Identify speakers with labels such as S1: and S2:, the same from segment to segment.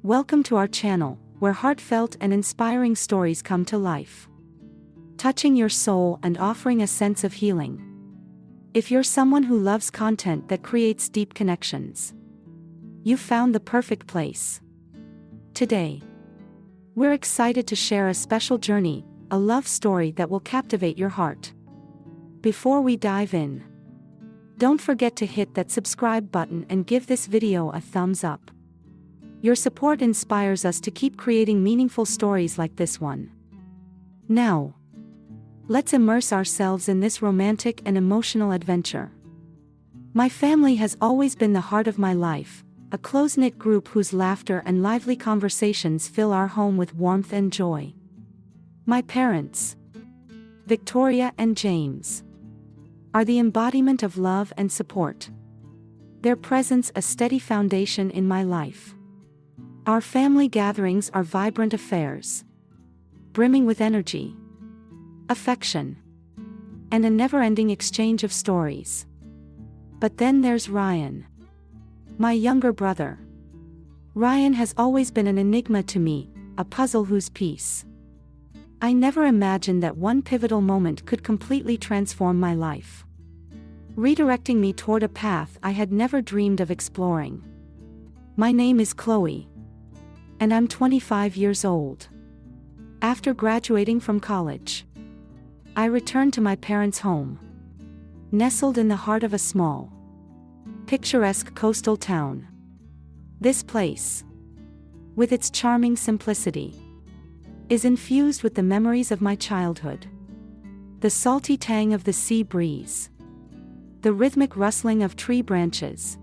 S1: Welcome to our channel, where heartfelt and inspiring stories come to life, touching your soul and offering a sense of healing. If you're someone who loves content that creates deep connections, you've found the perfect place. Today, we're excited to share a special journey, a love story that will captivate your heart. Before we dive in, don't forget to hit that subscribe button and give this video a thumbs up. Your support inspires us to keep creating meaningful stories like this one. Now, let's immerse ourselves in this romantic and emotional adventure. My family has always been the heart of my life, a close-knit group whose laughter and lively conversations fill our home with warmth and joy. My parents, Victoria and James, are the embodiment of love and support. Their presence a steady foundation in my life. Our family gatherings are vibrant affairs, brimming with energy, affection, and a never-ending exchange of stories. But then there's Ryan, my younger brother. Ryan has always been an enigma to me, a puzzle whose piece I never imagined that one pivotal moment could completely transform my life, redirecting me toward a path I had never dreamed of exploring. My name is Chloe, and I'm 25 years old. After graduating from college, I returned to my parents' home, nestled in the heart of a small, picturesque coastal town. This place, with its charming simplicity, is infused with the memories of my childhood. The salty tang of the sea breeze, the rhythmic rustling of tree branches,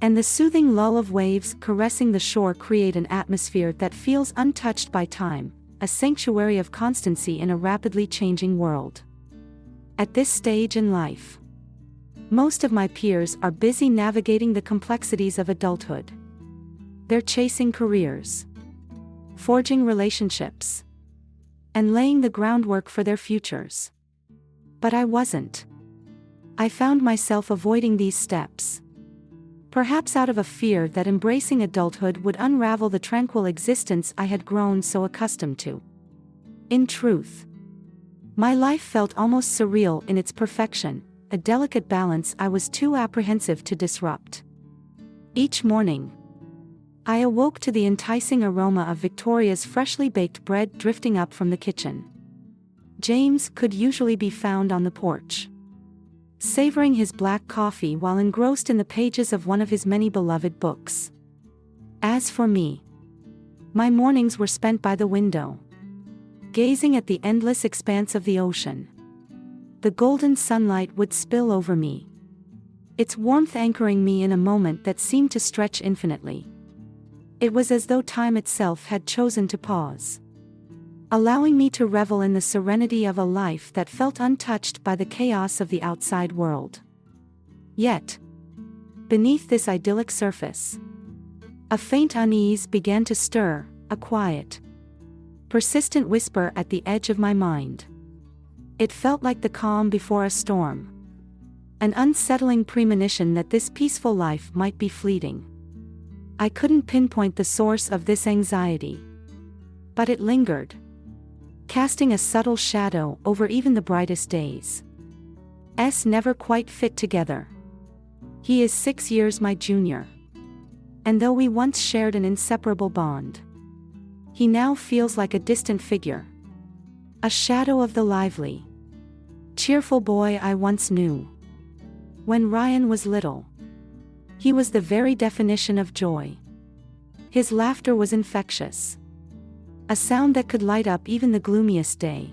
S1: and the soothing lull of waves caressing the shore create an atmosphere that feels untouched by time, a sanctuary of constancy in a rapidly changing world. At this stage in life, most of my peers are busy navigating the complexities of adulthood. They're chasing careers, forging relationships, and laying the groundwork for their futures. But I wasn't. I found myself avoiding these steps, perhaps out of a fear that embracing adulthood would unravel the tranquil existence I had grown so accustomed to. In truth, my life felt almost surreal in its perfection, a delicate balance I was too apprehensive to disrupt. Each morning, I awoke to the enticing aroma of Victoria's freshly baked bread drifting up from the kitchen. James could usually be found on the porch, savoring his black coffee while engrossed in the pages of one of his many beloved books. As for me, my mornings were spent by the window, gazing at the endless expanse of the ocean. The golden sunlight would spill over me, its warmth anchoring me in a moment that seemed to stretch infinitely. It was as though time itself had chosen to pause, allowing me to revel in the serenity of a life that felt untouched by the chaos of the outside world. Yet, beneath this idyllic surface, a faint unease began to stir, a quiet, persistent whisper at the edge of my mind. It felt like the calm before a storm, an unsettling premonition that this peaceful life might be fleeting. I couldn't pinpoint the source of this anxiety, but it lingered, casting a subtle shadow over even the brightest days. Never quite fit together. He is 6 years my junior, and though we once shared an inseparable bond, he now feels like a distant figure, a shadow of the lively, cheerful boy I once knew. When Ryan was little, he was the very definition of joy. His laughter was infectious, a sound that could light up even the gloomiest day.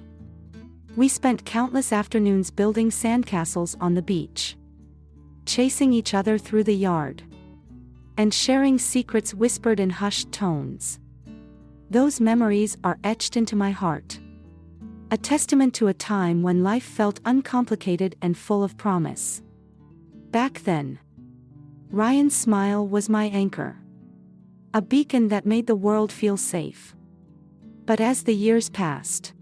S1: We spent countless afternoons building sandcastles on the beach, chasing each other through the yard, and sharing secrets whispered in hushed tones. Those memories are etched into my heart, a testament to a time when life felt uncomplicated and full of promise. Back then, Ryan's smile was my anchor, a beacon that made the world feel safe. But as the years passed,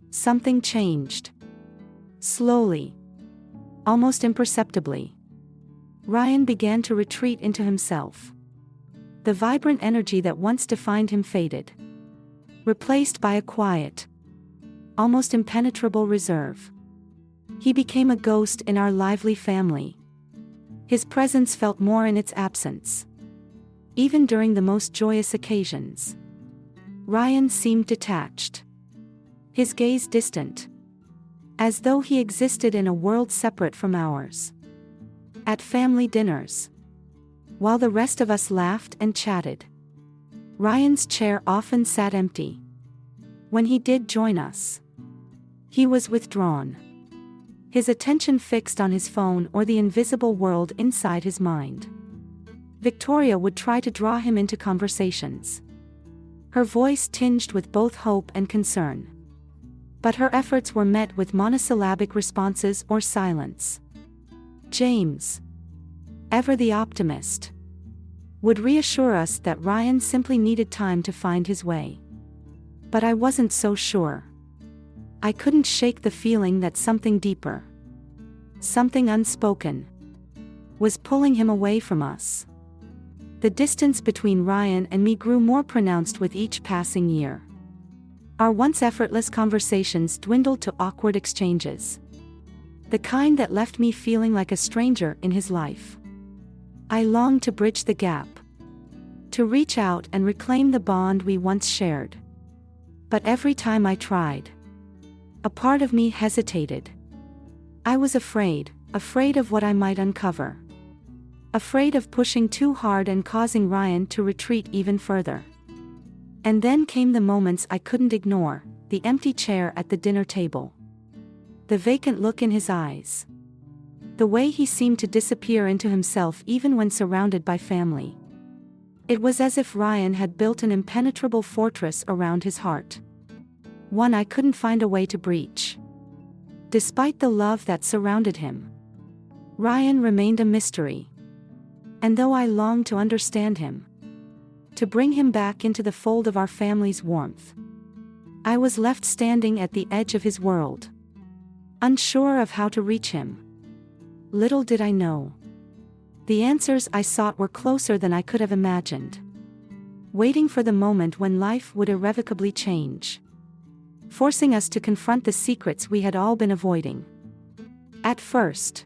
S1: something changed. Slowly, almost imperceptibly, Ryan began to retreat into himself. The vibrant energy that once defined him faded, replaced by a quiet, almost impenetrable reserve. He became a ghost in our lively family. His presence felt more in its absence. Even during the most joyous occasions, Ryan seemed detached, his gaze distant, as though he existed in a world separate from ours. At family dinners, while the rest of us laughed and chatted, Ryan's chair often sat empty. When he did join us, he was withdrawn, his attention fixed on his phone or the invisible world inside his mind. Victoria would try to draw him into conversations, her voice tinged with both hope and concern. But her efforts were met with monosyllabic responses or silence. James, ever the optimist, would reassure us that Ryan simply needed time to find his way. But I wasn't so sure. I couldn't shake the feeling that something deeper, something unspoken, was pulling him away from us. The distance between Ryan and me grew more pronounced with each passing year. Our once effortless conversations dwindled to awkward exchanges, the kind that left me feeling like a stranger in his life. I longed to bridge the gap, to reach out and reclaim the bond we once shared. But every time I tried, a part of me hesitated. I was afraid of what I might uncover. Afraid of pushing too hard and causing Ryan to retreat even further. And then came the moments I couldn't ignore, the empty chair at the dinner table, the vacant look in his eyes, the way he seemed to disappear into himself even when surrounded by family. It was as if Ryan had built an impenetrable fortress around his heart, one I couldn't find a way to breach. Despite the love that surrounded him, Ryan remained a mystery. And though I longed to understand him, to bring him back into the fold of our family's warmth, I was left standing at the edge of his world, unsure of how to reach him. Little did I know, the answers I sought were closer than I could have imagined, waiting for the moment when life would irrevocably change, forcing us to confront the secrets we had all been avoiding. At first,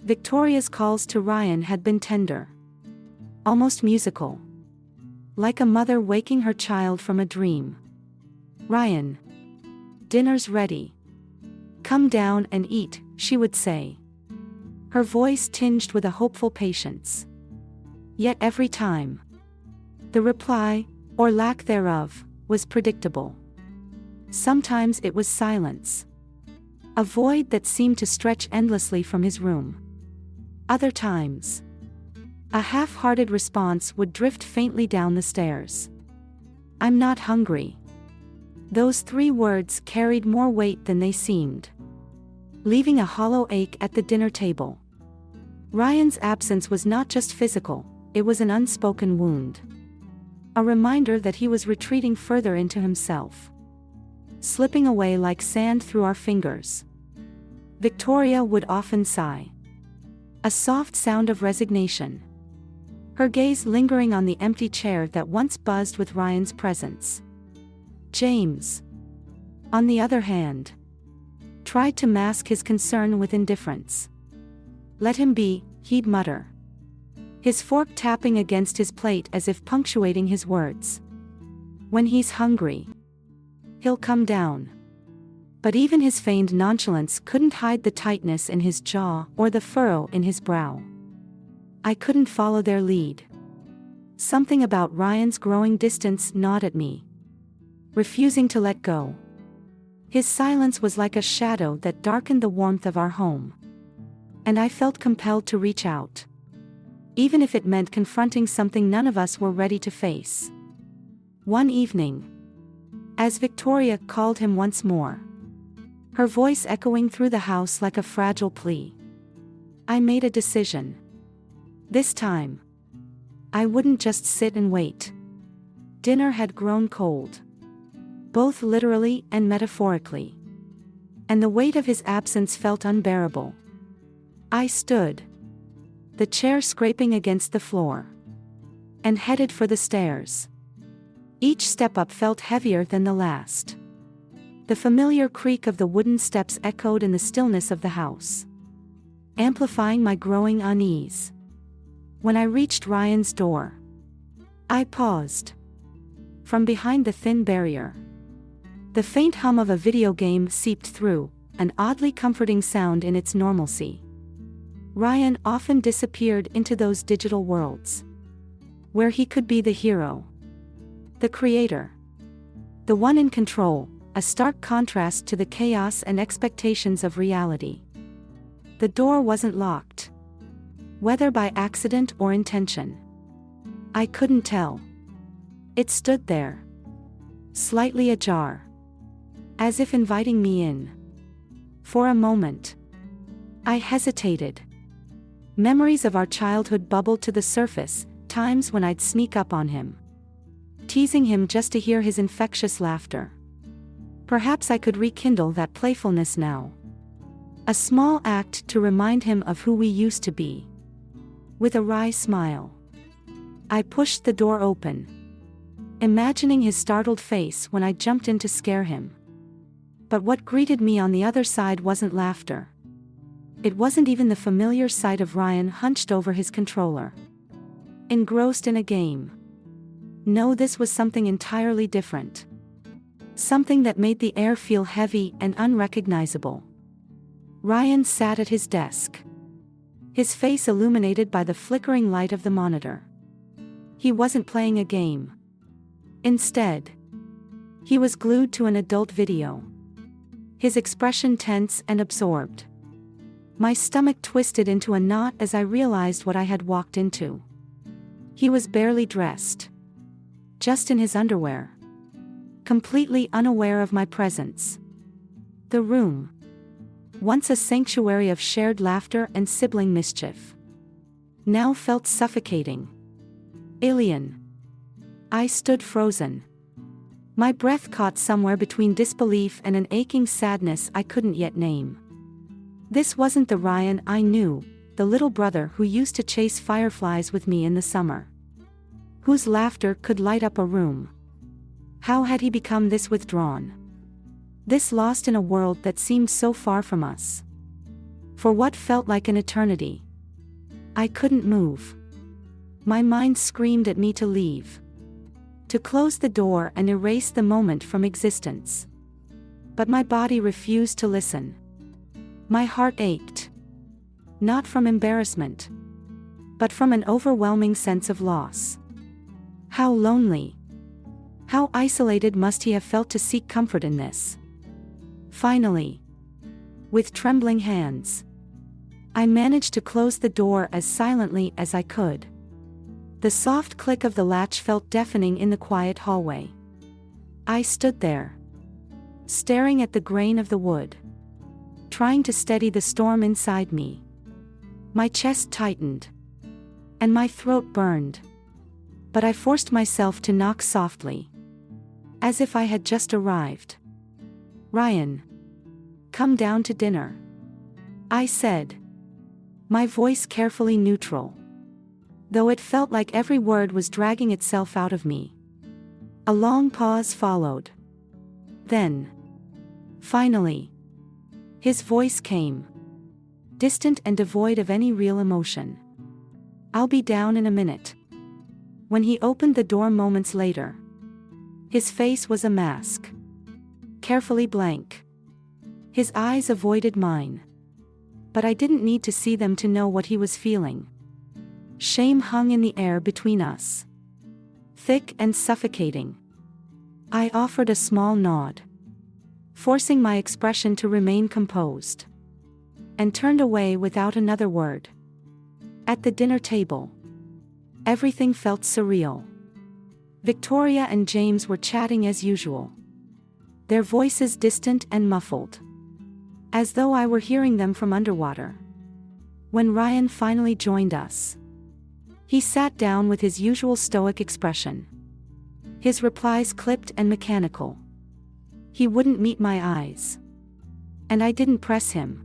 S1: Victoria's calls to Ryan had been tender, almost musical, like a mother waking her child from a dream. "Ryan, dinner's ready. Come down and eat," she would say, her voice tinged with a hopeful patience. Yet every time, the reply, or lack thereof, was predictable. Sometimes it was silence, a void that seemed to stretch endlessly from his room. Other times, a half-hearted response would drift faintly down the stairs. "I'm not hungry." Those 3 words carried more weight than they seemed, leaving a hollow ache at the dinner table. Ryan's absence was not just physical, it was an unspoken wound. A reminder that he was retreating further into himself, slipping away like sand through our fingers. Victoria would often sigh, a soft sound of resignation, her gaze lingering on the empty chair that once buzzed with Ryan's presence. James, on the other hand, tried to mask his concern with indifference. "Let him be," he'd mutter, his fork tapping against his plate as if punctuating his words. "When he's hungry, he'll come down." But even his feigned nonchalance couldn't hide the tightness in his jaw or the furrow in his brow. I couldn't follow their lead. Something about Ryan's growing distance gnawed at me, refusing to let go. His silence was like a shadow that darkened the warmth of our home. And I felt compelled to reach out, even if it meant confronting something none of us were ready to face. One evening, as Victoria called him once more, her voice echoing through the house like a fragile plea, I made a decision. This time, I wouldn't just sit and wait. Dinner had grown cold, both literally and metaphorically, and the weight of his absence felt unbearable. I stood, the chair scraping against the floor, and headed for the stairs. Each step up felt heavier than the last. The familiar creak of the wooden steps echoed in the stillness of the house, amplifying my growing unease. When I reached Ryan's door, I paused. From behind the thin barrier, the faint hum of a video game seeped through, an oddly comforting sound in its normalcy. Ryan often disappeared into those digital worlds, where he could be the hero, the creator, the one in control, a stark contrast to the chaos and expectations of reality. The door wasn't locked, whether by accident or intention. I couldn't tell. It stood there, slightly ajar, as if inviting me in. For a moment, I hesitated. Memories of our childhood bubbled to the surface, times when I'd sneak up on him, teasing him just to hear his infectious laughter. Perhaps I could rekindle that playfulness now. A small act to remind him of who we used to be. With a wry smile, I pushed the door open, imagining his startled face when I jumped in to scare him. But what greeted me on the other side wasn't laughter. It wasn't even the familiar sight of Ryan hunched over his controller, engrossed in a game. No, this was something entirely different. Something that made the air feel heavy and unrecognizable. Ryan sat at his desk, his face illuminated by the flickering light of the monitor. He wasn't playing a game. Instead, he was glued to an adult video, his expression tense and absorbed. My stomach twisted into a knot as I realized what I had walked into. He was barely dressed, just in his underwear, completely unaware of my presence. The room, once a sanctuary of shared laughter and sibling mischief, now felt suffocating, alien. I stood frozen, my breath caught somewhere between disbelief and an aching sadness I couldn't yet name. This wasn't the Ryan I knew, the little brother who used to chase fireflies with me in the summer, whose laughter could light up a room. How had he become this withdrawn, this lost in a world that seemed so far from us? For what felt like an eternity, I couldn't move. My mind screamed at me to leave, to close the door and erase the moment from existence. But my body refused to listen. My heart ached, not from embarrassment, but from an overwhelming sense of loss. How lonely, how isolated must he have felt to seek comfort in this? Finally, with trembling hands, I managed to close the door as silently as I could. The soft click of the latch felt deafening in the quiet hallway. I stood there, staring at the grain of the wood, trying to steady the storm inside me. My chest tightened, and my throat burned. But I forced myself to knock softly, as if I had just arrived. "Ryan, come down to dinner," I said, my voice carefully neutral, though it felt like every word was dragging itself out of me. A long pause followed. Then, finally, his voice came, distant and devoid of any real emotion. "I'll be down in a minute." When he opened the door moments later, his face was a mask, carefully blank. His eyes avoided mine, but I didn't need to see them to know what he was feeling. Shame hung in the air between us, thick and suffocating. I offered a small nod, forcing my expression to remain composed, and turned away without another word. At the dinner table, everything felt surreal. Victoria and James were chatting as usual, their voices distant and muffled, as though I were hearing them from underwater. When Ryan finally joined us, he sat down with his usual stoic expression, his replies clipped and mechanical. He wouldn't meet my eyes, and I didn't press him.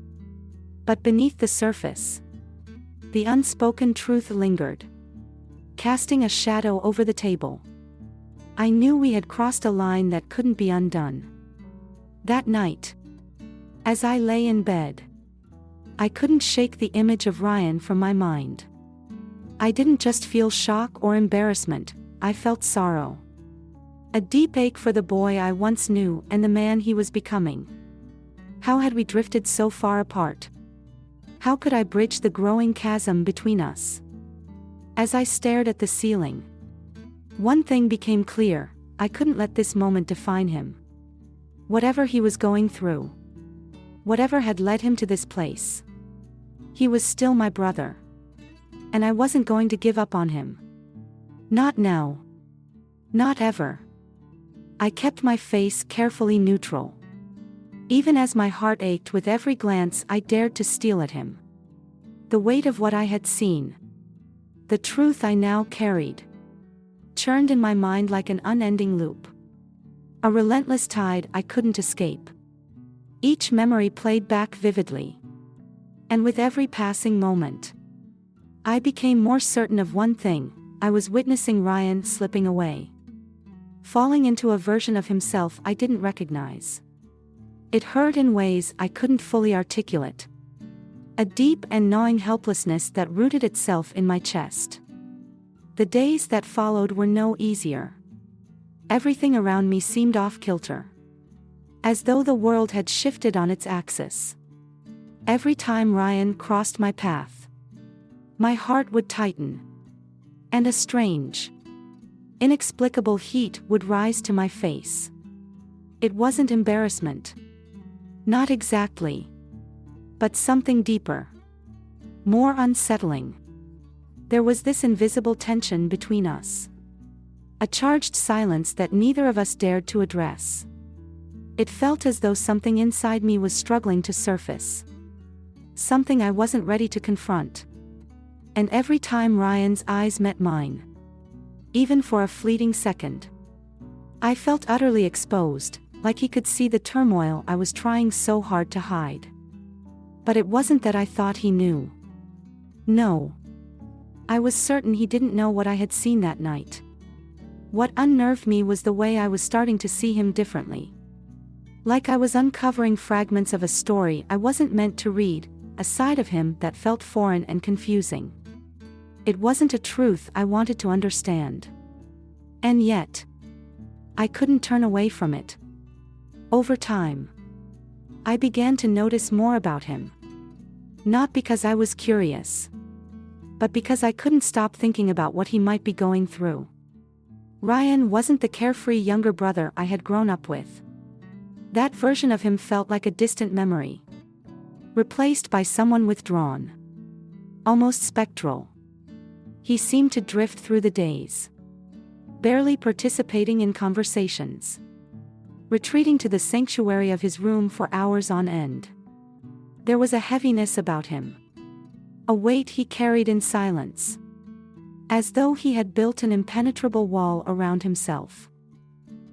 S1: But beneath the surface, the unspoken truth lingered. casting a shadow over the table. I knew we had crossed a line that couldn't be undone. That night, as I lay in bed, I couldn't shake the image of Ryan from my mind. I didn't just feel shock or embarrassment, I felt sorrow. A deep ache for the boy I once knew and the man he was becoming. How had we drifted so far apart? How could I bridge the growing chasm between us? As I stared at the ceiling, one thing became clear: I couldn't let this moment define him. Whatever he was going through, whatever had led him to this place, he was still my brother. And I wasn't going to give up on him. Not now. Not ever. I kept my face carefully neutral, even as my heart ached with every glance I dared to steal at him. The weight of what I had seen, the truth I now carried, churned in my mind like an unending loop. A relentless tide I couldn't escape. Each memory played back vividly. And with every passing moment, I became more certain of one thing: I was witnessing Ryan slipping away, falling into a version of himself I didn't recognize. It hurt in ways I couldn't fully articulate. A deep and gnawing helplessness that rooted itself in my chest. The days that followed were no easier. Everything around me seemed off-kilter, as though the world had shifted on its axis. Every time Ryan crossed my path, my heart would tighten, and a strange, inexplicable heat would rise to my face. It wasn't embarrassment. Not exactly. But something deeper, more unsettling. There was this invisible tension between us. A charged silence that neither of us dared to address. It felt as though something inside me was struggling to surface. Something I wasn't ready to confront. And every time Ryan's eyes met mine, even for a fleeting second, I felt utterly exposed, like he could see the turmoil I was trying so hard to hide. But it wasn't that I thought he knew. No. I was certain he didn't know what I had seen that night. What unnerved me was the way I was starting to see him differently. Like I was uncovering fragments of a story I wasn't meant to read, a side of him that felt foreign and confusing. It wasn't a truth I wanted to understand. And yet, I couldn't turn away from it. Over time, I began to notice more about him. Not because I was curious, but because I couldn't stop thinking about what he might be going through. Ryan wasn't the carefree younger brother I had grown up with. That version of him felt like a distant memory, replaced by someone withdrawn, almost spectral. He seemed to drift through the days, barely participating in conversations, retreating to the sanctuary of his room for hours on end. There was a heaviness about him, a weight he carried in silence, as though he had built an impenetrable wall around himself.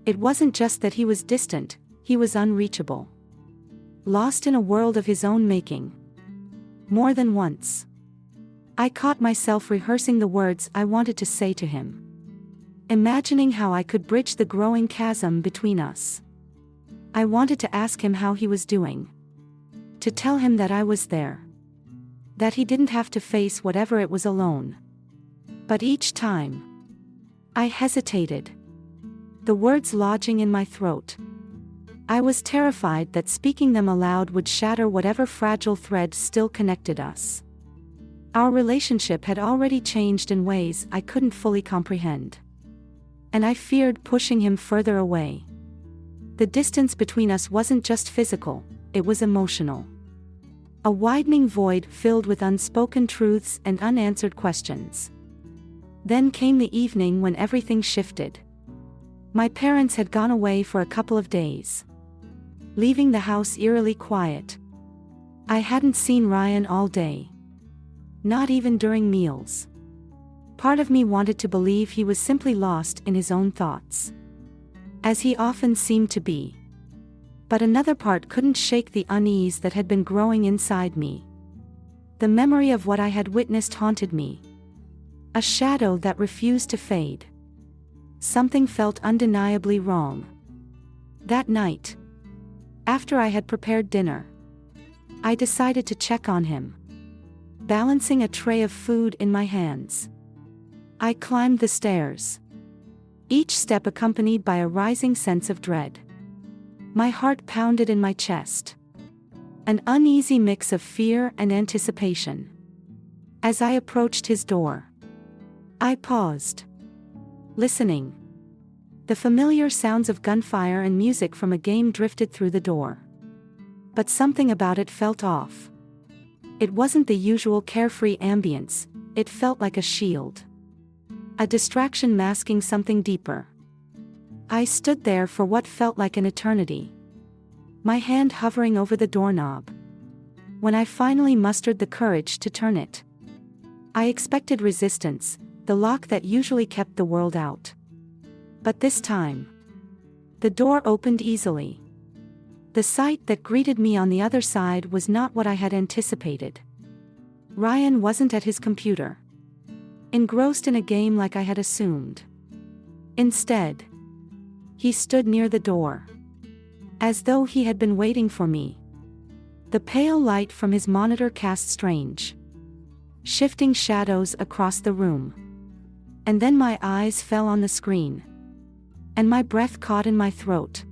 S1: It wasn't just that he was distant, he was unreachable, lost in a world of his own making. More than once, I caught myself rehearsing the words I wanted to say to him, imagining how I could bridge the growing chasm between us. I wanted to ask him how he was doing, to tell him that I was there, that he didn't have to face whatever it was alone. But each time, I hesitated, the words lodging in my throat. I was terrified that speaking them aloud would shatter whatever fragile thread still connected us. Our relationship had already changed in ways I couldn't fully comprehend. And I feared pushing him further away. The distance between us wasn't just physical, it was emotional. A widening void filled with unspoken truths and unanswered questions. Then came the evening when everything shifted. My parents had gone away for a couple of days, leaving the house eerily quiet. I hadn't seen Ryan all day, not even during meals. Part of me wanted to believe he was simply lost in his own thoughts, as he often seemed to be. But another part couldn't shake the unease that had been growing inside me. The memory of what I had witnessed haunted me. A shadow that refused to fade. Something felt undeniably wrong. That night, after I had prepared dinner, I decided to check on him. Balancing a tray of food in my hands, I climbed the stairs, each step accompanied by a rising sense of dread. My heart pounded in my chest, an uneasy mix of fear and anticipation. As I approached his door, I paused, listening. The familiar sounds of gunfire and music from a game drifted through the door. But something about it felt off. It wasn't the usual carefree ambience, it felt like a shield. A distraction masking something deeper. I stood there for what felt like an eternity, my hand hovering over the doorknob. When I finally mustered the courage to turn it, I expected resistance, the lock that usually kept the world out. But this time, the door opened easily. The sight that greeted me on the other side was not what I had anticipated. Ryan wasn't at his computer, engrossed in a game like I had assumed. Instead, he stood near the door, as though he had been waiting for me. The pale light from his monitor cast strange, shifting shadows across the room. And then my eyes fell on the screen, and my breath caught in my throat.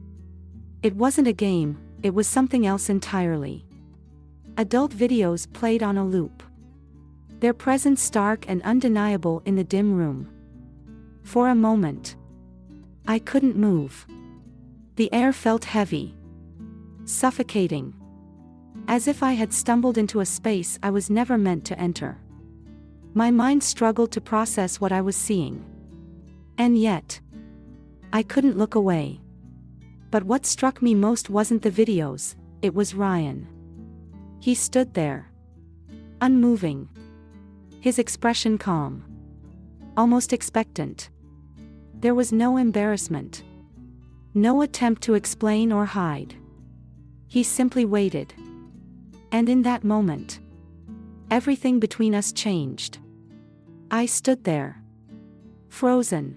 S1: It wasn't a game, it was something else entirely. Adult videos played on a loop, their presence stark and undeniable in the dim room. For a moment, I couldn't move. The air felt heavy, suffocating, as if I had stumbled into a space I was never meant to enter. My mind struggled to process what I was seeing. And yet, I couldn't look away. But what struck me most wasn't the videos, it was Ryan. He stood there, unmoving, his expression calm, almost expectant. There was no embarrassment, no attempt to explain or hide. He simply waited. And in that moment, everything between us changed. I stood there, frozen,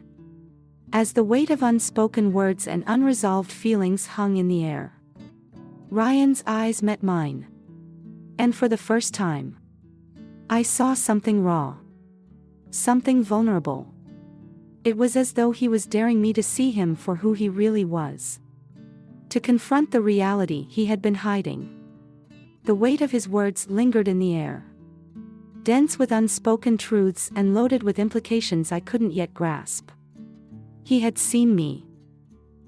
S1: as the weight of unspoken words and unresolved feelings hung in the air. Ryan's eyes met mine. And for the first time, I saw something raw, something vulnerable. It was as though he was daring me to see him for who he really was, to confront the reality he had been hiding. The weight of his words lingered in the air, dense with unspoken truths and loaded with implications I couldn't yet grasp. He had seen me.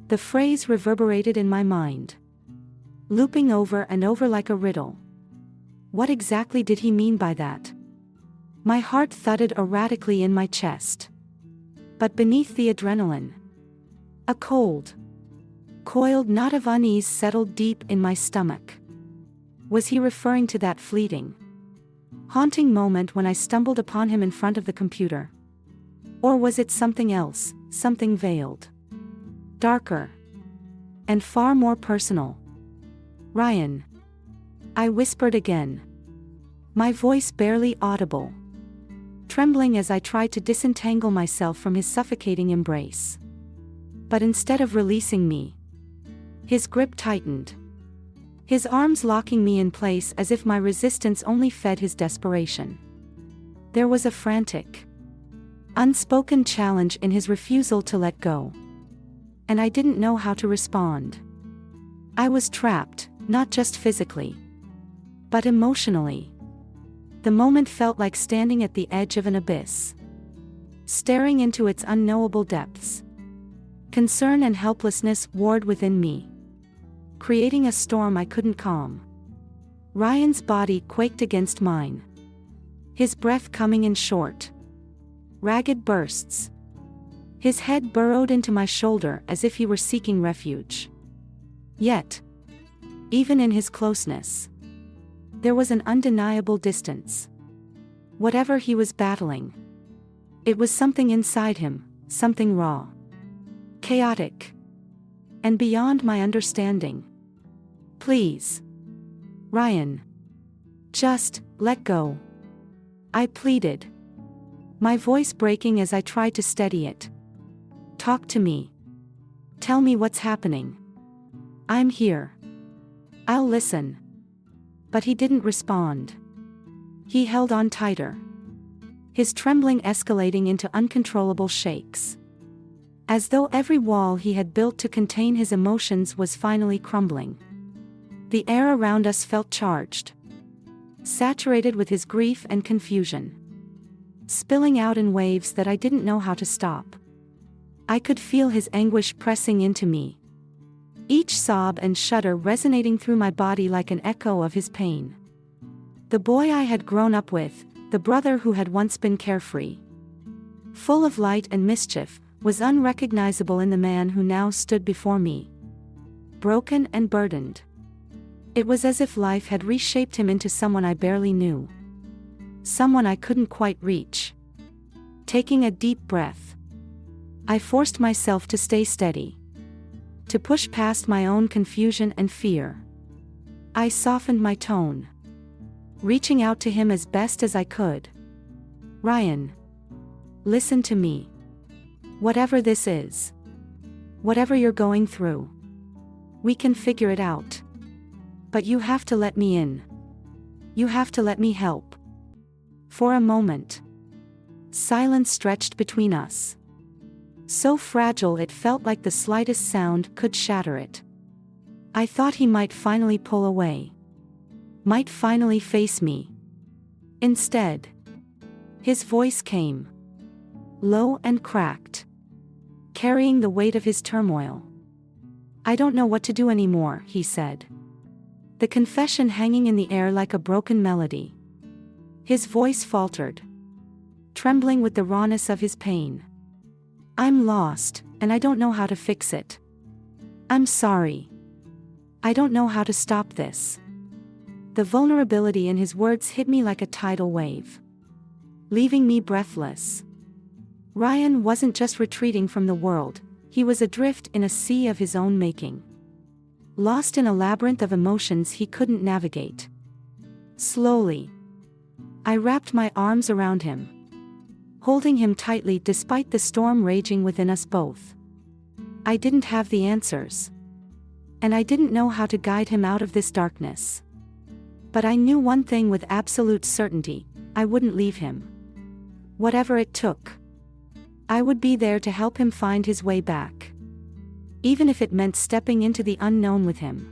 S1: The phrase reverberated in my mind, looping over and over like a riddle. What exactly did he mean by that? My heart thudded erratically in my chest. But beneath the adrenaline, a cold, coiled knot of unease settled deep in my stomach. Was he referring to that fleeting, haunting moment when I stumbled upon him in front of the computer? Or was it something else, something veiled, darker, and far more personal? Ryan, I whispered again, my voice barely audible, trembling as I tried to disentangle myself from his suffocating embrace. But instead of releasing me, his grip tightened, his arms locking me in place as if my resistance only fed his desperation. There was a frantic, unspoken challenge in his refusal to let go. And I didn't know how to respond. I was trapped, not just physically, but emotionally. The moment felt like standing at the edge of an abyss, staring into its unknowable depths. Concern and helplessness warred within me, creating a storm I couldn't calm. Ryan's body quaked against mine, his breath coming in short, ragged bursts. His head burrowed into my shoulder as if he were seeking refuge. Yet, even in his closeness, there was an undeniable distance. Whatever he was battling, it was something inside him, something raw, chaotic, and beyond my understanding. Please, Ryan, just let go, I pleaded, my voice breaking as I tried to steady it. "Talk to me. Tell me what's happening. I'm here. I'll listen." But he didn't respond. He held on tighter, his trembling escalating into uncontrollable shakes, as though every wall he had built to contain his emotions was finally crumbling. The air around us felt charged, saturated with his grief and confusion, spilling out in waves that I didn't know how to stop. I could feel his anguish pressing into me, each sob and shudder resonating through my body like an echo of his pain. The boy I had grown up with, the brother who had once been carefree, full of light and mischief, was unrecognizable in the man who now stood before me, broken and burdened. It was as if life had reshaped him into someone I barely knew, someone I couldn't quite reach. Taking a deep breath, I forced myself to stay steady, to push past my own confusion and fear. I softened my tone, reaching out to him as best as I could. "Ryan, listen to me. Whatever this is, whatever you're going through, we can figure it out. But you have to let me in. You have to let me help." For a moment, silence stretched between us, so fragile it felt like the slightest sound could shatter it. I thought he might finally pull away, might finally face me. Instead, his voice came, low and cracked, carrying the weight of his turmoil. "I don't know what to do anymore," he said, the confession hanging in the air like a broken melody. His voice faltered, trembling with the rawness of his pain. "I'm lost, and I don't know how to fix it. I'm sorry. I don't know how to stop this." The vulnerability in his words hit me like a tidal wave, leaving me breathless. Ryan wasn't just retreating from the world, he was adrift in a sea of his own making, lost in a labyrinth of emotions he couldn't navigate. Slowly, I wrapped my arms around him, holding him tightly despite the storm raging within us both. I didn't have the answers, and I didn't know how to guide him out of this darkness. But I knew one thing with absolute certainty: I wouldn't leave him. Whatever it took, I would be there to help him find his way back, even if it meant stepping into the unknown with him.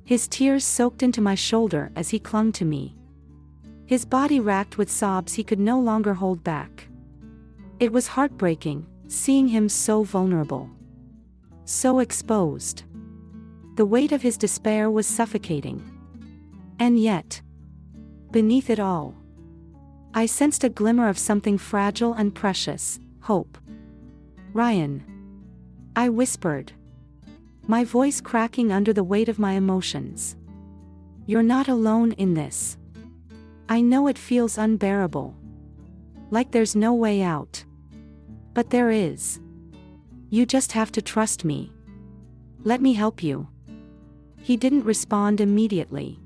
S1: His tears soaked into my shoulder as he clung to me, his body racked with sobs he could no longer hold back. It was heartbreaking, seeing him so vulnerable, so exposed. The weight of his despair was suffocating. And yet, beneath it all, I sensed a glimmer of something fragile and precious: hope. "Ryan," I whispered, my voice cracking under the weight of my emotions, "you're not alone in this. I know it feels unbearable, like there's no way out. But there is. You just have to trust me. Let me help you." He didn't respond immediately,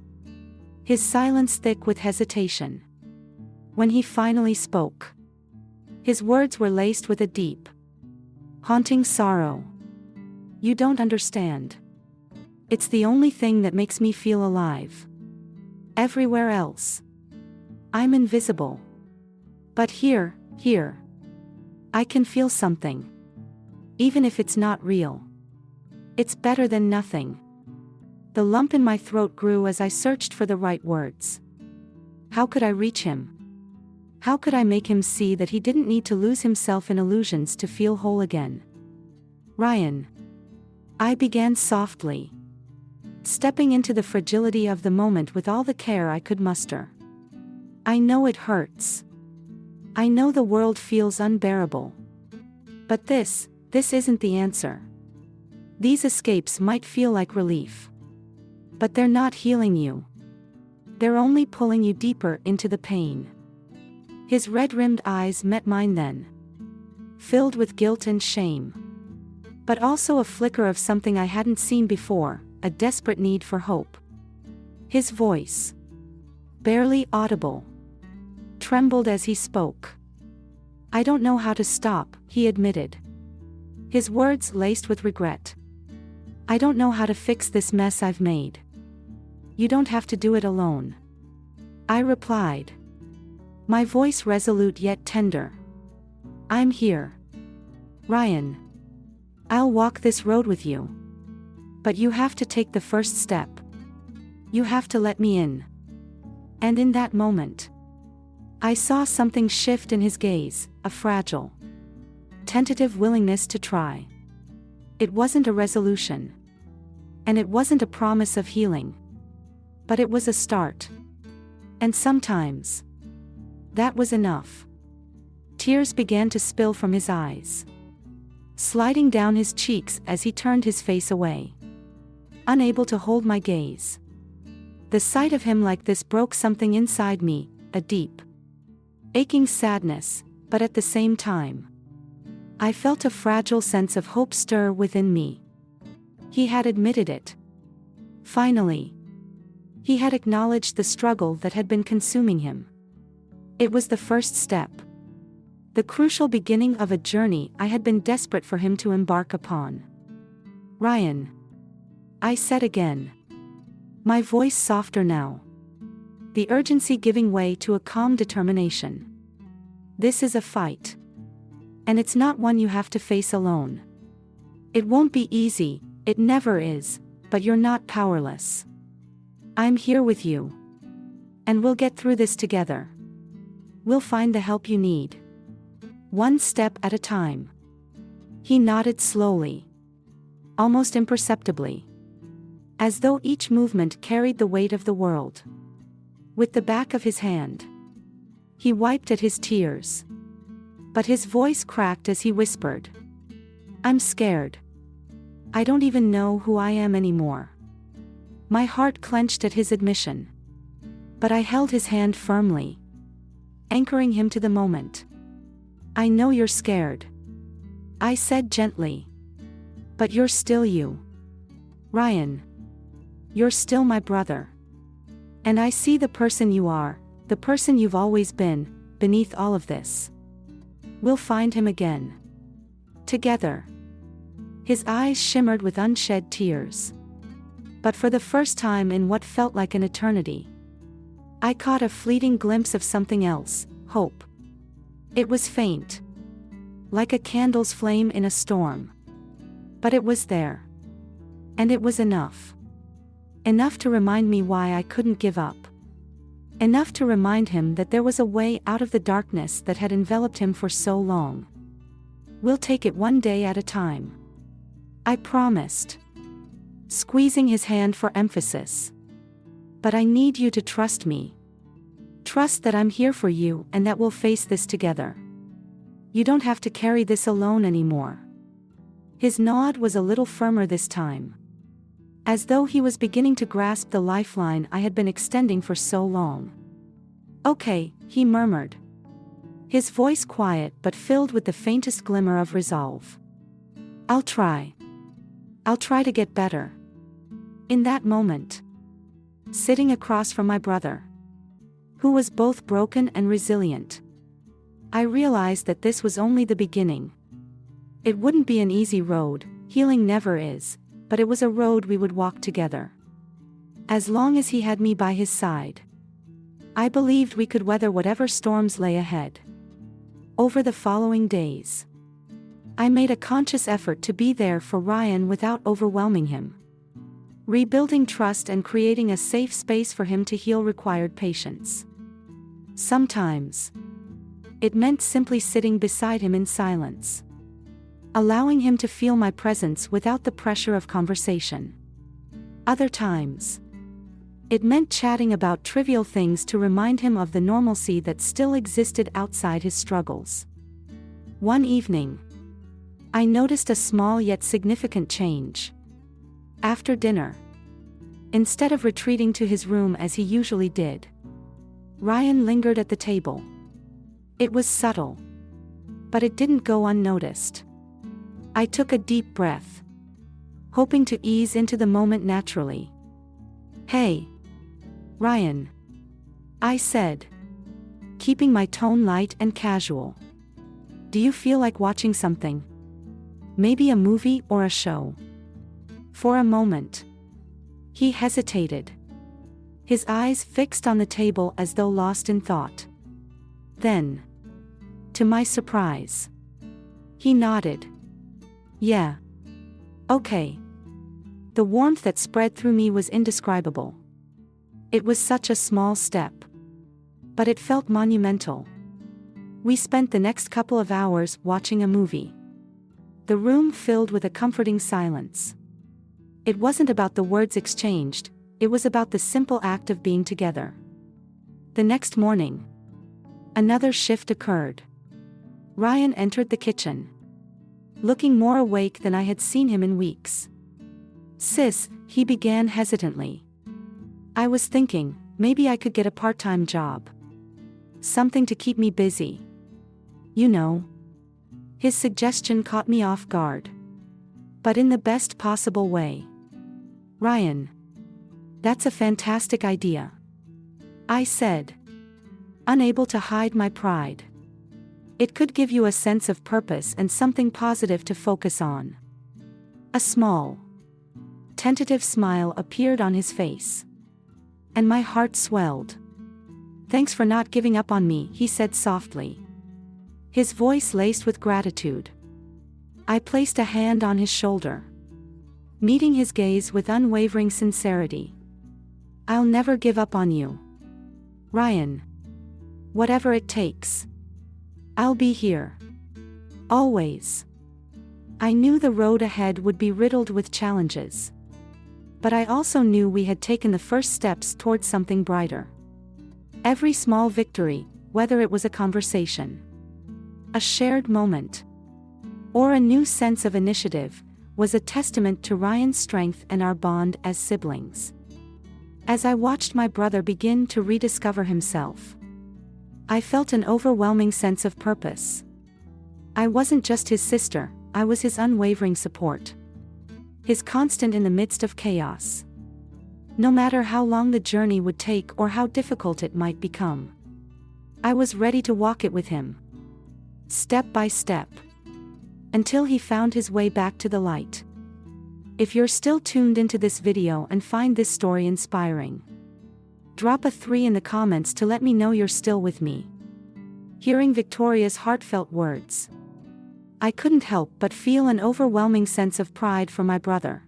S1: his silence thick with hesitation. When he finally spoke, his words were laced with a deep, haunting sorrow. "You don't understand. It's the only thing that makes me feel alive. Everywhere else, I'm invisible. But here, I can feel something. Even if it's not real, it's better than nothing." The lump in my throat grew as I searched for the right words. How could I reach him? How could I make him see that he didn't need to lose himself in illusions to feel whole again? "Ryan," I began softly, stepping into the fragility of the moment with all the care I could muster. "I know it hurts. I know the world feels unbearable. But this isn't the answer. These escapes might feel like relief, but they're not healing you. They're only pulling you deeper into the pain." His red-rimmed eyes met mine then, filled with guilt and shame, but also a flicker of something I hadn't seen before: a desperate need for hope. His voice, barely audible, trembled as he spoke. I don't know how to stop, he admitted. His words laced with regret. I don't know how to fix this mess I've made. You don't have to do it alone. I replied. My voice resolute yet tender. I'm here. Ryan. I'll walk this road with you. But you have to take the first step. You have to let me in. And in that moment, I saw something shift in his gaze, a fragile, tentative willingness to try. It wasn't a resolution. And it wasn't a promise of healing. But it was a start. And sometimes, that was enough. Tears began to spill from his eyes, sliding down his cheeks as he turned his face away. Unable to hold my gaze. The sight of him like this broke something inside me, a deep, aching sadness, but at the same time, I felt a fragile sense of hope stir within me. He had admitted it. Finally. He had acknowledged the struggle that had been consuming him. It was the first step. The crucial beginning of a journey I had been desperate for him to embark upon. Ryan. I said again. My voice softer now. The urgency giving way to a calm determination. This is a fight. And it's not one you have to face alone. It won't be easy, it never is, but you're not powerless. I'm here with you. And we'll get through this together. We'll find the help you need. One step at a time. He nodded slowly. Almost imperceptibly. As though each movement carried the weight of the world. With the back of his hand, he wiped at his tears. But his voice cracked as he whispered. I'm scared. I don't even know who I am anymore. My heart clenched at his admission. But I held his hand firmly, anchoring him to the moment. I know you're scared. I said gently. But you're still you. Ryan. You're still my brother. And I see the person you are, the person you've always been, beneath all of this. We'll find him again. Together. His eyes shimmered with unshed tears. But for the first time in what felt like an eternity, I caught a fleeting glimpse of something else, hope. It was faint. Like a candle's flame in a storm. But it was there. And it was enough. Enough to remind me why I couldn't give up. Enough to remind him that there was a way out of the darkness that had enveloped him for so long. We'll take it one day at a time. I promised. Squeezing his hand for emphasis. But I need you to trust me. Trust that I'm here for you and that we'll face this together. You don't have to carry this alone anymore. His nod was a little firmer this time. As though he was beginning to grasp the lifeline I had been extending for so long. Okay, he murmured. His voice quiet but filled with the faintest glimmer of resolve. I'll try. I'll try to get better. In that moment, sitting across from my brother, who was both broken and resilient, I realized that this was only the beginning. It wouldn't be an easy road, healing never is, but it was a road we would walk together. As long as he had me by his side, I believed we could weather whatever storms lay ahead. Over the following days, I made a conscious effort to be there for Ryan without overwhelming him. Rebuilding trust and creating a safe space for him to heal required patience. Sometimes, it meant simply sitting beside him in silence. Allowing him to feel my presence without the pressure of conversation. Other times, it meant chatting about trivial things to remind him of the normalcy that still existed outside his struggles. One evening, I noticed a small yet significant change. After dinner, instead of retreating to his room as he usually did, Ryan lingered at the table. It was subtle, but it didn't go unnoticed. I took a deep breath, hoping to ease into the moment naturally. Hey, Ryan, I said, keeping my tone light and casual. Do you feel like watching something? Maybe a movie or a show? For a moment, he hesitated, his eyes fixed on the table as though lost in thought. Then, to my surprise, he nodded. Yeah. Okay. The warmth that spread through me was indescribable. It was such a small step, but it felt monumental. We spent the next couple of hours watching a movie. The room filled with a comforting silence. It wasn't about the words exchanged, it was about the simple act of being together. The next morning, another shift occurred. Ryan entered the kitchen, looking more awake than I had seen him in weeks. Sis, he began hesitantly. I was thinking, maybe I could get a part-time job. Something to keep me busy. You know. His suggestion caught me off guard, but in the best possible way. Ryan, that's a fantastic idea, I said, unable to hide my pride. It could give you a sense of purpose and something positive to focus on. A small, tentative smile appeared on his face, and my heart swelled. Thanks for not giving up on me, he said softly, his voice laced with gratitude. I placed a hand on his shoulder, meeting his gaze with unwavering sincerity. I'll never give up on you, Ryan. Whatever it takes. I'll be here. Always. I knew the road ahead would be riddled with challenges, but I also knew we had taken the first steps towards something brighter. Every small victory, whether it was a conversation, a shared moment, or a new sense of initiative, was a testament to Ryan's strength and our bond as siblings. As I watched my brother begin to rediscover himself, I felt an overwhelming sense of purpose. I wasn't just his sister, I was his unwavering support, his constant in the midst of chaos. No matter how long the journey would take or how difficult it might become, I was ready to walk it with him, step by step, until he found his way back to the light. If you're still tuned into this video and find this story inspiring, drop a 3 in the comments to let me know you're still with me. Hearing Victoria's heartfelt words, I couldn't help but feel an overwhelming sense of pride for my brother.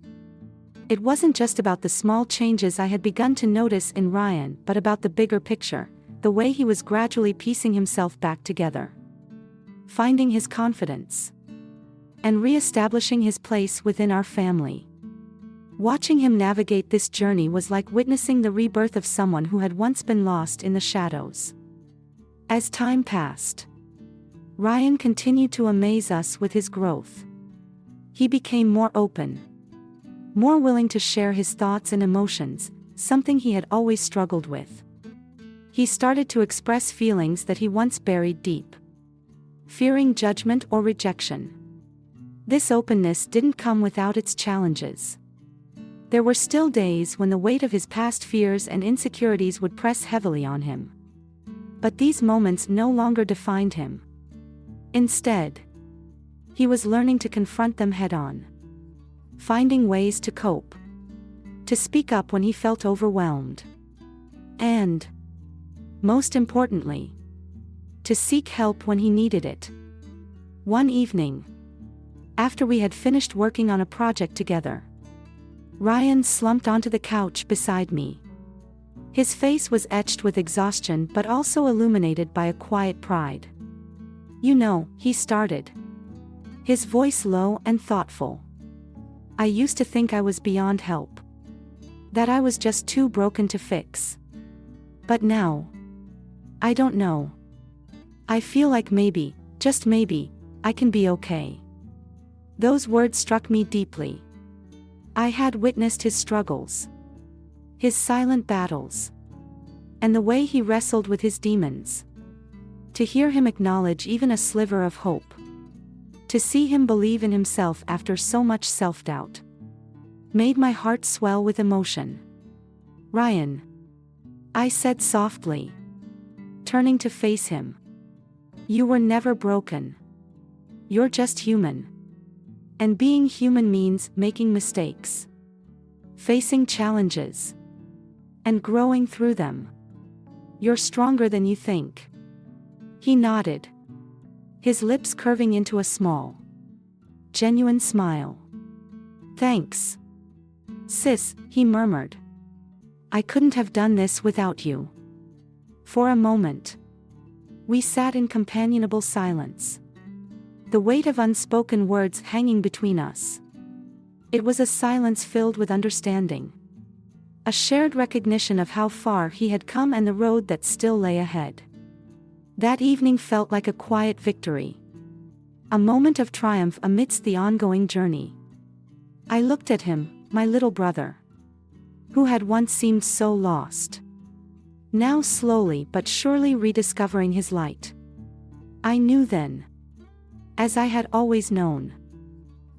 S1: It wasn't just about the small changes I had begun to notice in Ryan, but about the bigger picture, the way he was gradually piecing himself back together, finding his confidence, and re-establishing his place within our family. Watching him navigate this journey was like witnessing the rebirth of someone who had once been lost in the shadows. As time passed, Ryan continued to amaze us with his growth. He became more open, more willing to share his thoughts and emotions, something he had always struggled with. He started to express feelings that he once buried deep, fearing judgment or rejection. This openness didn't come without its challenges. There were still days when the weight of his past fears and insecurities would press heavily on him. But these moments no longer defined him. Instead, he was learning to confront them head-on, finding ways to cope, to speak up when he felt overwhelmed, and, most importantly, to seek help when he needed it. One evening, after we had finished working on a project together, Ryan slumped onto the couch beside me. His face was etched with exhaustion but also illuminated by a quiet pride. You know, he started, his voice low and thoughtful. I used to think I was beyond help, that I was just too broken to fix. But now, I don't know. I feel like maybe, just maybe, I can be okay. Those words struck me deeply. I had witnessed his struggles, his silent battles, and the way he wrestled with his demons. To hear him acknowledge even a sliver of hope, to see him believe in himself after so much self-doubt, made my heart swell with emotion. Ryan, I said softly, turning to face him, you were never broken. You're just human. And being human means making mistakes, facing challenges, and growing through them. You're stronger than you think." He nodded, his lips curving into a small, genuine smile. "Thanks, sis," he murmured. "I couldn't have done this without you." For a moment, we sat in companionable silence, the weight of unspoken words hanging between us. It was a silence filled with understanding, a shared recognition of how far he had come and the road that still lay ahead. That evening felt like a quiet victory, a moment of triumph amidst the ongoing journey. I looked at him, my little brother, who had once seemed so lost, now slowly but surely rediscovering his light. I knew then, as I had always known,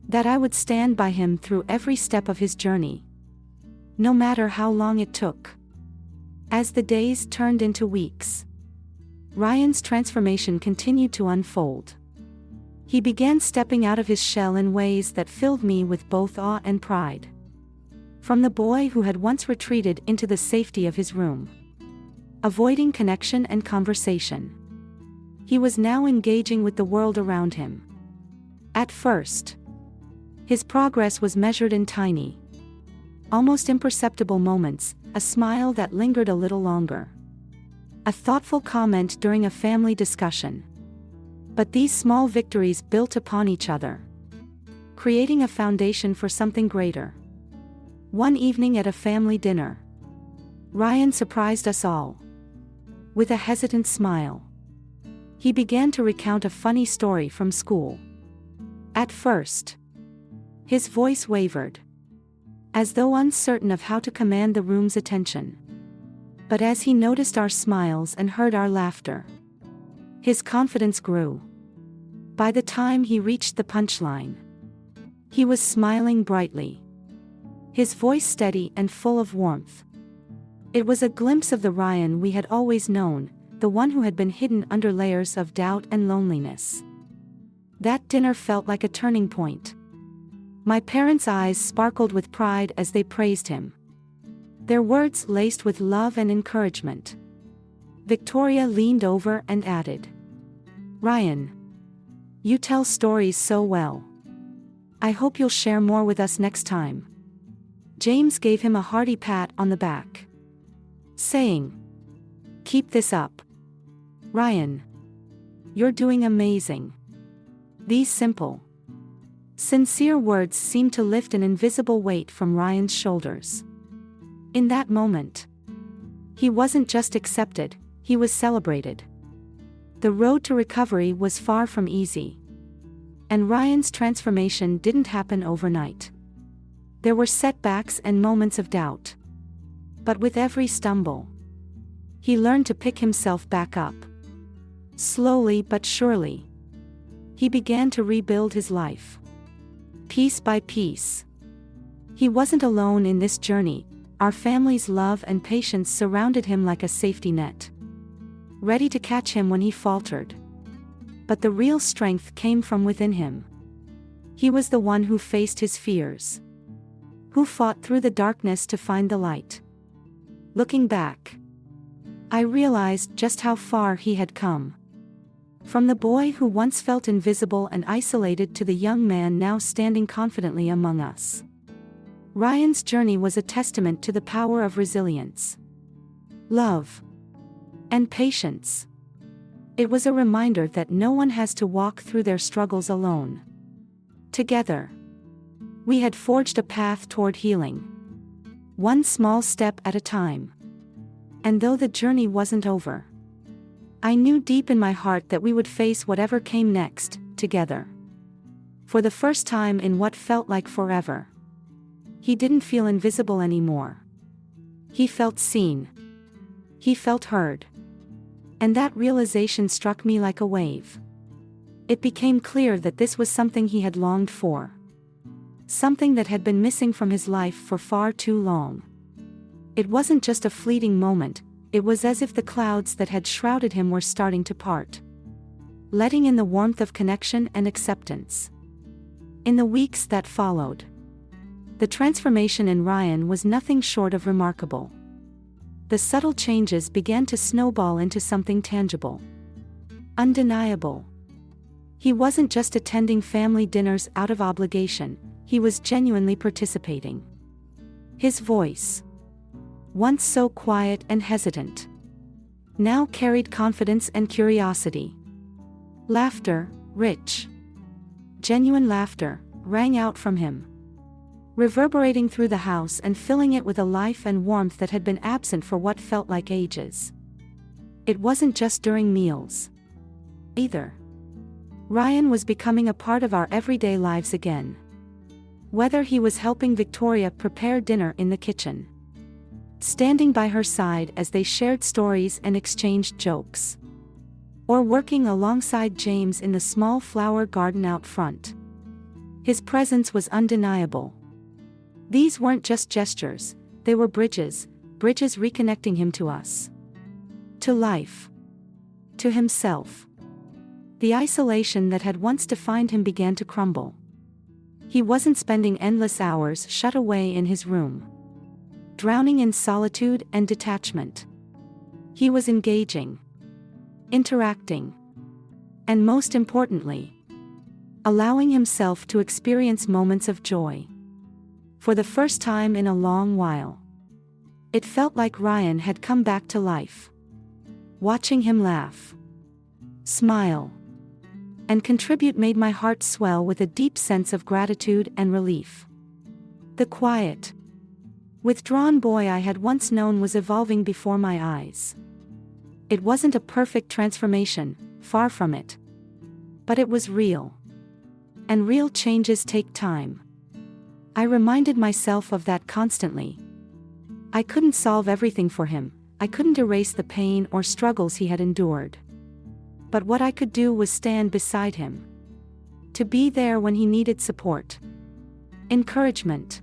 S1: that I would stand by him through every step of his journey, no matter how long it took. As the days turned into weeks, Ryan's transformation continued to unfold. He began stepping out of his shell in ways that filled me with both awe and pride. From the boy who had once retreated into the safety of his room, avoiding connection and conversation, he was now engaging with the world around him. At first, his progress was measured in tiny, almost imperceptible moments, a smile that lingered a little longer, a thoughtful comment during a family discussion. But these small victories built upon each other, creating a foundation for something greater. One evening at a family dinner, Ryan surprised us all. With a hesitant smile, he began to recount a funny story from school. At first, his voice wavered, as though uncertain of how to command the room's attention. But as he noticed our smiles and heard our laughter, his confidence grew. By the time he reached the punchline, he was smiling brightly, his voice steady and full of warmth. It was a glimpse of the Ryan we had always known, the one who had been hidden under layers of doubt and loneliness. That dinner felt like a turning point. My parents' eyes sparkled with pride as they praised him, their words laced with love and encouragement. Victoria leaned over and added, "Ryan, you tell stories so well. I hope you'll share more with us next time." James gave him a hearty pat on the back, saying, "Keep this up. Ryan, you're doing amazing." These simple, sincere words seemed to lift an invisible weight from Ryan's shoulders. In that moment, he wasn't just accepted, he was celebrated. The road to recovery was far from easy, and Ryan's transformation didn't happen overnight. There were setbacks and moments of doubt. But with every stumble, he learned to pick himself back up. Slowly but surely, he began to rebuild his life, piece by piece. He wasn't alone in this journey. Our family's love and patience surrounded him like a safety net, ready to catch him when he faltered. But the real strength came from within him. He was the one who faced his fears, who fought through the darkness to find the light. Looking back, I realized just how far he had come. From the boy who once felt invisible and isolated to the young man now standing confidently among us. Ryan's journey was a testament to the power of resilience, love, and patience. It was a reminder that no one has to walk through their struggles alone. Together, we had forged a path toward healing, one small step at a time. And though the journey wasn't over, I knew deep in my heart that we would face whatever came next, together. For the first time in what felt like forever, he didn't feel invisible anymore. He felt seen. He felt heard. And that realization struck me like a wave. It became clear that this was something he had longed for, something that had been missing from his life for far too long. It wasn't just a fleeting moment, it was as if the clouds that had shrouded him were starting to part, letting in the warmth of connection and acceptance. In the weeks that followed, the transformation in Ryan was nothing short of remarkable. The subtle changes began to snowball into something tangible, undeniable. He wasn't just attending family dinners out of obligation, he was genuinely participating. His voice, once so quiet and hesitant, now carried confidence and curiosity. Laughter, rich, genuine laughter, rang out from him, reverberating through the house and filling it with a life and warmth that had been absent for what felt like ages. It wasn't just during meals, either. Ryan was becoming a part of our everyday lives again. Whether he was helping Victoria prepare dinner in the kitchen, standing by her side as they shared stories and exchanged jokes, or working alongside James in the small flower garden out front, his presence was undeniable. These weren't just gestures, they were bridges reconnecting him to us, to life, to himself. The isolation that had once defined him began to crumble. He wasn't spending endless hours shut away in his room, drowning in solitude and detachment. He was engaging, interacting, and most importantly, allowing himself to experience moments of joy. For the first time in a long while, it felt like Ryan had come back to life. Watching him laugh, smile, and contribute made my heart swell with a deep sense of gratitude and relief. The quiet, withdrawn boy I had once known was evolving before my eyes. It wasn't a perfect transformation, far from it. But it was real. And real changes take time. I reminded myself of that constantly. I couldn't solve everything for him, I couldn't erase the pain or struggles he had endured. But what I could do was stand beside him, to be there when he needed support, encouragement,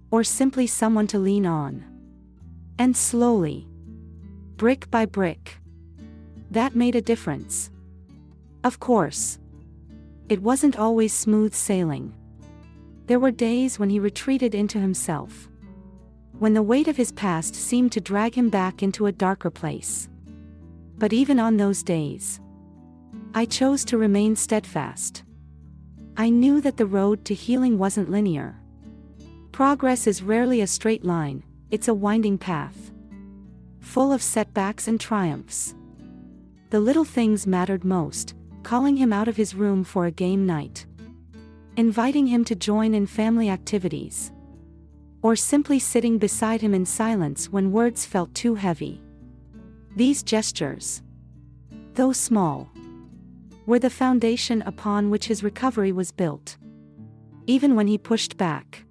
S1: or simply someone to lean on. And slowly, brick by brick, that made a difference. Of course, it wasn't always smooth sailing. There were days when he retreated into himself, when the weight of his past seemed to drag him back into a darker place. But even on those days, I chose to remain steadfast. I knew that the road to healing wasn't linear. Progress is rarely a straight line, it's a winding path, full of setbacks and triumphs. The little things mattered most, calling him out of his room for a game night, inviting him to join in family activities, or simply sitting beside him in silence when words felt too heavy. These gestures, though small, were the foundation upon which his recovery was built. Even when he pushed back,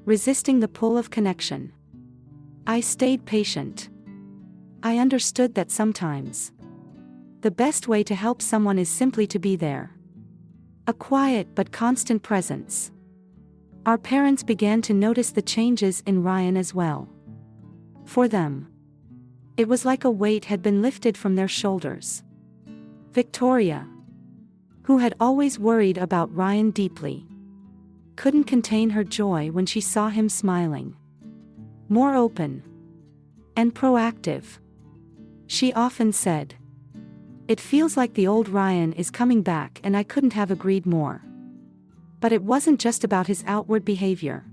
S1: resisting the pull of connection, I stayed patient. I understood that sometimes the best way to help someone is simply to be there. A quiet but constant presence. Our parents began to notice the changes in Ryan as well. For them, it was like a weight had been lifted from their shoulders. Victoria, who had always worried about Ryan deeply, couldn't contain her joy when she saw him smiling, more open and proactive. She often said, "It feels like the old Ryan is coming back," and I couldn't have agreed more. But it wasn't just about his outward behavior.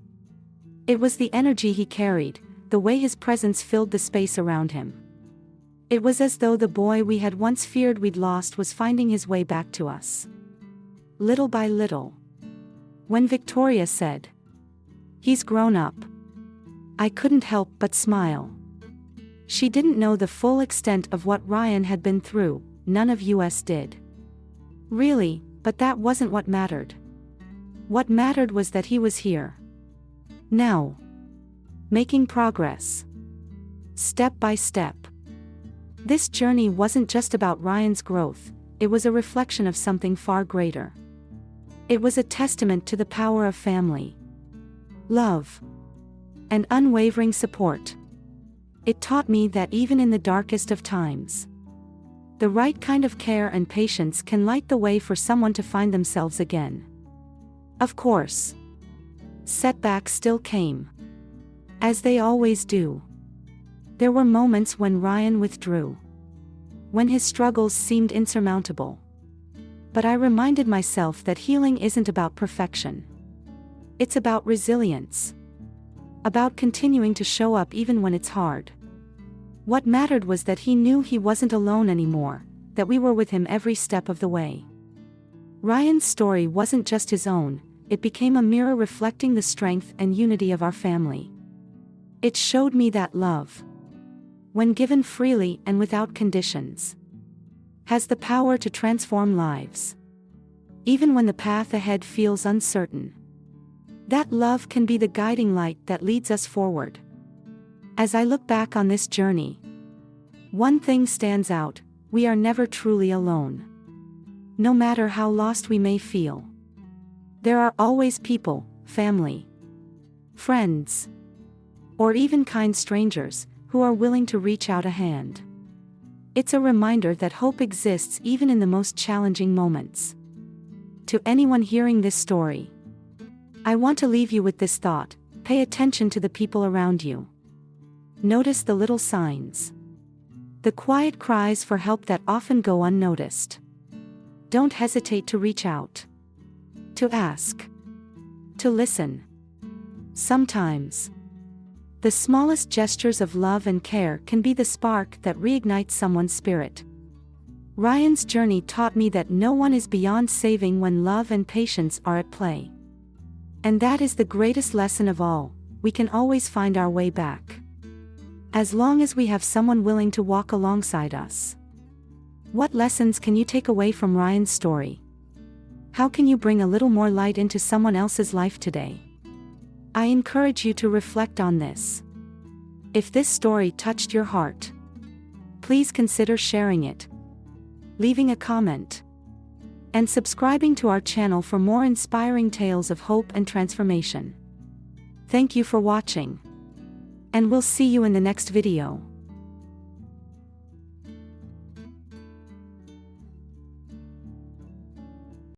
S1: It was the energy he carried, the way his presence filled the space around him. It was as though the boy we had once feared we'd lost was finding his way back to us. Little by little. When Victoria said, "He's grown up," I couldn't help but smile. She didn't know the full extent of what Ryan had been through, none of us did. Really, but that wasn't what mattered. What mattered was that he was here. Now. Making progress. Step by step. This journey wasn't just about Ryan's growth, it was a reflection of something far greater. It was a testament to the power of family, love, and unwavering support. It taught me that even in the darkest of times, The right kind of care and patience can light the way for someone to find themselves again. Of course, setbacks still came, as they always do. There were moments when Ryan withdrew, when his struggles seemed insurmountable. But I reminded myself that healing isn't about perfection. It's about resilience. About continuing to show up even when it's hard. What mattered was that he knew he wasn't alone anymore, that we were with him every step of the way. Ryan's story wasn't just his own, it became a mirror reflecting the strength and unity of our family. It showed me that love, when given freely and without conditions, has the power to transform lives. Even when the path ahead feels uncertain, that love can be the guiding light that leads us forward. As I look back on this journey, one thing stands out: we are never truly alone. No matter how lost we may feel, there are always people, family, friends, or even kind strangers, who are willing to reach out a hand. It's a reminder that hope exists even in the most challenging moments. To anyone hearing this story, I want to leave you with this thought: pay attention to the people around you. Notice the little signs, the quiet cries for help that often go unnoticed. Don't hesitate to reach out, to ask, to listen. Sometimes, the smallest gestures of love and care can be the spark that reignites someone's spirit. Ryan's journey taught me that no one is beyond saving when love and patience are at play. And that is the greatest lesson of all: we can always find our way back, as long as we have someone willing to walk alongside us. What lessons can you take away from Ryan's story? How can you bring a little more light into someone else's life today? I encourage you to reflect on this. If this story touched your heart, please consider sharing it, leaving a comment, and subscribing to our channel for more inspiring tales of hope and transformation. Thank you for watching, and we'll see you in the next video.